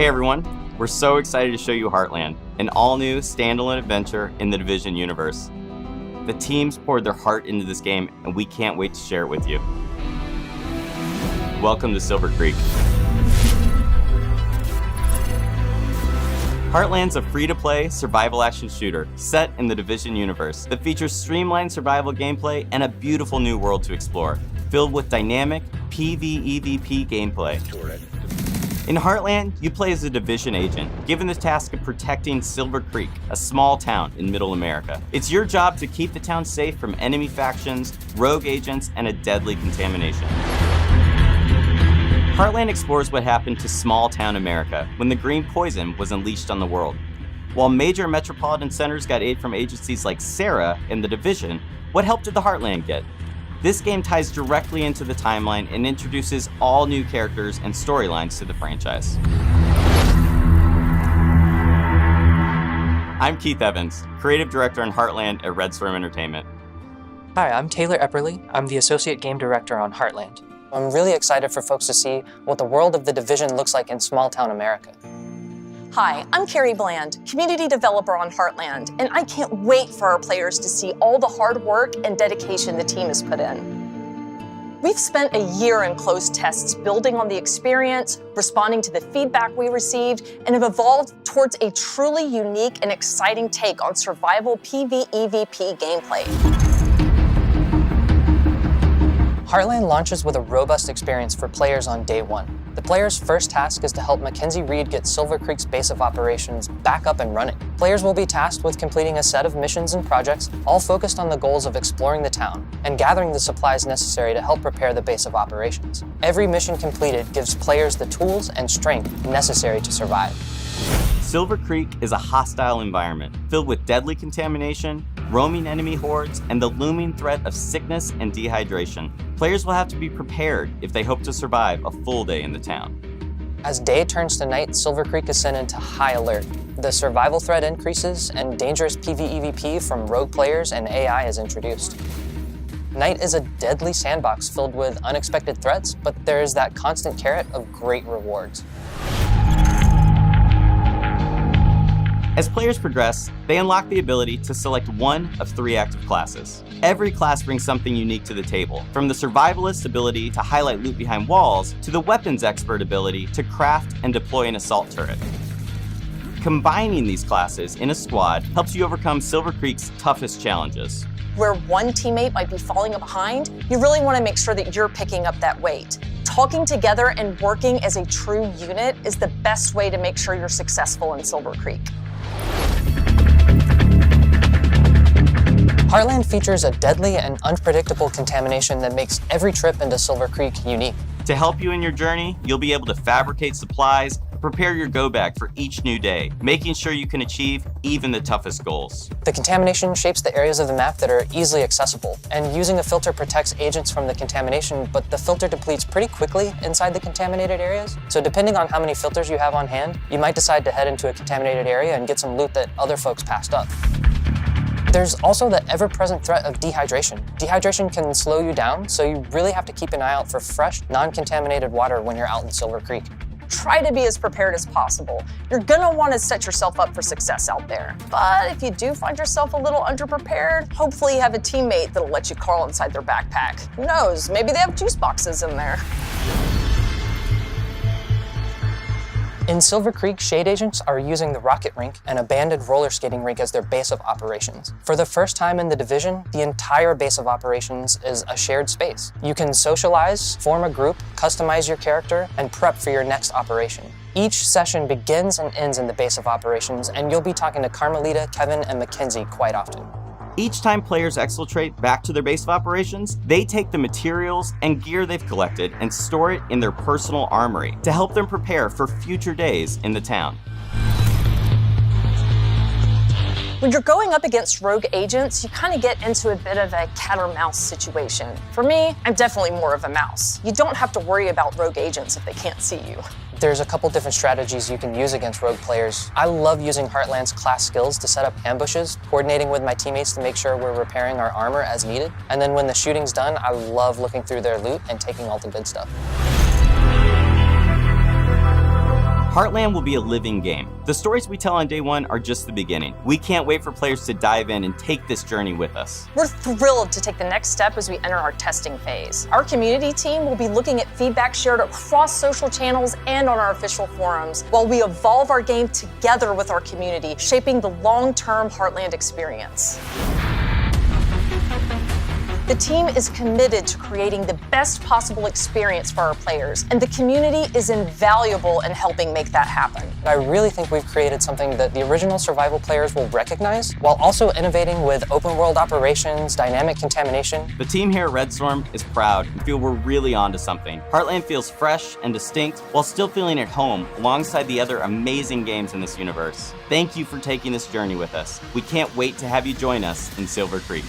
Hey everyone, we're so excited to show you Heartland, an all-new standalone adventure in the Division universe. The teams poured their heart into this game, and we can't wait to share it with you. Welcome to Silver Creek. Heartland's a free-to-play survival action shooter set in the Division universe that features streamlined survival gameplay and a beautiful new world to explore, filled with dynamic PvEvP gameplay. In Heartland, you play as a Division agent, given the task of protecting Silver Creek, a small town in Middle America. It's your job to keep the town safe from enemy factions, rogue agents, and a deadly contamination. Heartland explores what happened to small town America when the green poison was unleashed on the world. While major metropolitan centers got aid from agencies like SARA and the Division, what help did the Heartland get? This game ties directly into the timeline and introduces all new characters and storylines to the franchise. I'm Keith Evans, Creative Director on Heartland at Red Storm Entertainment. Hi, I'm Taylor Epperly. I'm the Associate Game Director on Heartland. I'm really excited for folks to see what the world of the Division looks like in small-town America. Hi, I'm Carrie Bland, Community Developer on Heartland, and I can't wait for our players to see all the hard work and dedication the team has put in. We've spent a year in closed tests building on the experience, responding to the feedback we received, and have evolved towards a truly unique and exciting take on survival PvEvP gameplay. Heartland launches with a robust experience for players on day one. The player's first task is to help Mackenzie Reed get Silver Creek's base of operations back up and running. Players will be tasked with completing a set of missions and projects, all focused on the goals of exploring the town and gathering the supplies necessary to help prepare the base of operations. Every mission completed gives players the tools and strength necessary to survive. Silver Creek is a hostile environment filled with deadly contamination, roaming enemy hordes, and the looming threat of sickness and dehydration. Players will have to be prepared if they hope to survive a full day in the town. As day turns to night, Silver Creek is sent into high alert. The survival threat increases and dangerous PvEvP from rogue players and AI is introduced. Night is a deadly sandbox filled with unexpected threats, but there is that constant carrot of great rewards. As players progress, they unlock the ability to select one of 3 active classes. Every class brings something unique to the table, from the survivalist ability to highlight loot behind walls, to the weapons expert ability to craft and deploy an assault turret. Combining these classes in a squad helps you overcome Silver Creek's toughest challenges. Where one teammate might be falling behind, you really want to make sure that you're picking up that weight. Talking together and working as a true unit is the best way to make sure you're successful in Silver Creek. Heartland features a deadly and unpredictable contamination that makes every trip into Silver Creek unique. To help you in your journey, you'll be able to fabricate supplies, prepare your go bag for each new day, making sure you can achieve even the toughest goals. The contamination shapes the areas of the map that are easily accessible, and using a filter protects agents from the contamination, but the filter depletes pretty quickly inside the contaminated areas. So depending on how many filters you have on hand, you might decide to head into a contaminated area and get some loot that other folks passed up. There's also the ever-present threat of dehydration. Dehydration can slow you down, so you really have to keep an eye out for fresh, non-contaminated water when you're out in Silver Creek. Try to be as prepared as possible. You're gonna want to set yourself up for success out there. But if you do find yourself a little underprepared, hopefully you have a teammate that'll let you crawl inside their backpack. Who knows, maybe they have juice boxes in there. In Silver Creek, Shade Agents are using the Rocket Rink, an abandoned roller skating rink, as their base of operations. For the first time in the Division, the entire base of operations is a shared space. You can socialize, form a group, customize your character, and prep for your next operation. Each session begins and ends in the base of operations, and you'll be talking to Carmelita, Kevin, and Mackenzie quite often. Each time players exfiltrate back to their base of operations, they take the materials and gear they've collected and store it in their personal armory to help them prepare for future days in the town. When you're going up against rogue agents, you kind of get into a bit of a cat or mouse situation. For me, I'm definitely more of a mouse. You don't have to worry about rogue agents if they can't see you. There's a couple different strategies you can use against rogue players. I love using Heartland's class skills to set up ambushes, coordinating with my teammates to make sure we're repairing our armor as needed. And then when the shooting's done, I love looking through their loot and taking all the good stuff. Heartland will be a living game. The stories we tell on day one are just the beginning. We can't wait for players to dive in and take this journey with us. We're thrilled to take the next step as we enter our testing phase. Our community team will be looking at feedback shared across social channels and on our official forums, while we evolve our game together with our community, shaping the long-term Heartland experience. The team is committed to creating the best possible experience for our players, and the community is invaluable in helping make that happen. I really think we've created something that the original survival players will recognize, while also innovating with open world operations, dynamic contamination. The team here at Red Storm is proud and feel we're really onto something. Heartland feels fresh and distinct while still feeling at home alongside the other amazing games in this universe. Thank you for taking this journey with us. We can't wait to have you join us in Silver Creek.